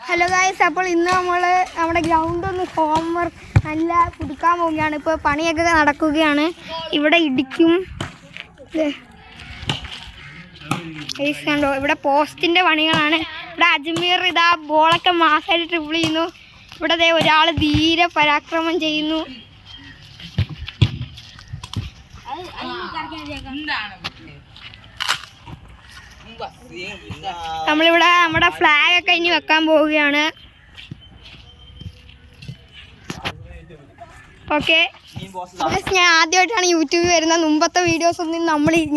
Hello guys, അപ്പോൾ ഇന്ന് നമ്മൾ നമ്മുടെ ഗ്രൗണ്ട് ഒന്ന് ഹോംവർക്ക് നല്ല പുതുക്കാൻ പോവുകയാണ്. ഇപ്പോൾ പണിയൊക്കെ നടക്കുകയാണ്. ഇവിടെ ഇടിക്കും. കണ്ടോ, ഇവിടെ പോസ്റ്റിൻ്റെ പണികളാണ്. ഇവിടെ അജ്മീർ ഇതാ ബോളൊക്കെ മാസമായിട്ട് ട്രിപ്പിൾ ചെയ്യുന്നു. ഇവിടെ ഒരാൾ ധീര പരാക്രമം ചെയ്യുന്നു. നമ്മളിവിടെ നമ്മുടെ ഫ്ലാഗ് ഒക്കെ ഇനി വെക്കാൻ പോവുകയാണ്. ഓക്കെ, ഞാൻ ആദ്യമായിട്ടാണ് യൂട്യൂബിൽ വരുന്നത്. മുമ്പത്തെ വീഡിയോസ് ഒന്നും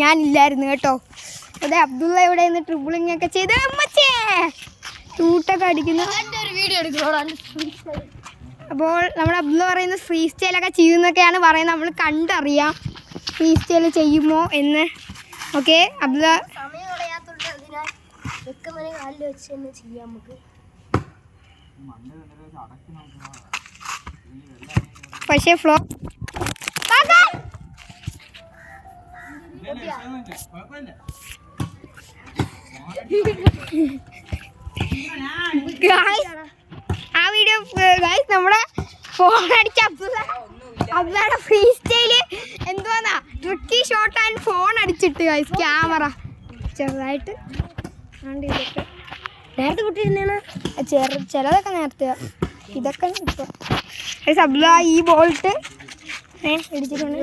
ഞാനില്ലായിരുന്നു കേട്ടോ. അതെ, അബ്ദുള്ള ഇവിടെ നിന്ന് ട്രിപ്പിളിംഗ് ഒക്കെ ചെയ്ത് ചൂട്ടൊക്കെ അടിക്കുന്നു. അപ്പോൾ നമ്മുടെ അബ്ദുള്ള പറയുന്നത് ഫ്രീ സ്റ്റൈലൊക്കെ ചെയ്യുന്നൊക്കെയാണ് പറയുന്നത്. നമ്മൾ കണ്ടറിയാം ഫ്രീ സ്റ്റൈൽ ചെയ്യുമോ എന്ന്. ഓക്കെ അബ്ദുള്ള, പക്ഷേ ഫ്ലോ ആ വീഡിയോ ഗൈസ് നമ്മുടെ ഫോൺ അടിച്ച അബ്ദുള്ളയുടെ ഫ്രീ സ്റ്റൈല് എന്തുവാന്നാ ട്രിക്കി ഷോട്ട് ആൻഡ് ഫോൺ അടിച്ചിട്ട് ഗൈസ് ക്യാമറ ചെറുതായിട്ട് നേരത്തെ കുട്ടിയിരുന്നാണ്. ചിലതൊക്കെ നേരത്തെ, ഇതൊക്കെ ഇപ്പോൾ അബ്ദുള്ള ഈ ബോൾട്ട് ഇടിച്ചിട്ടുണ്ട്.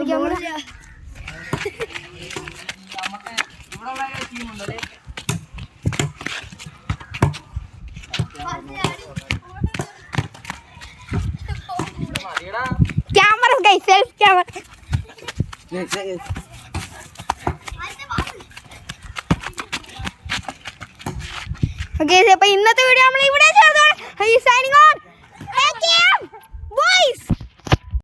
Camera self camera. ഓക്കെ, അപ്പോൾ ഇന്നത്തെ വീഡിയോ നമ്മൾ ഇവിടെ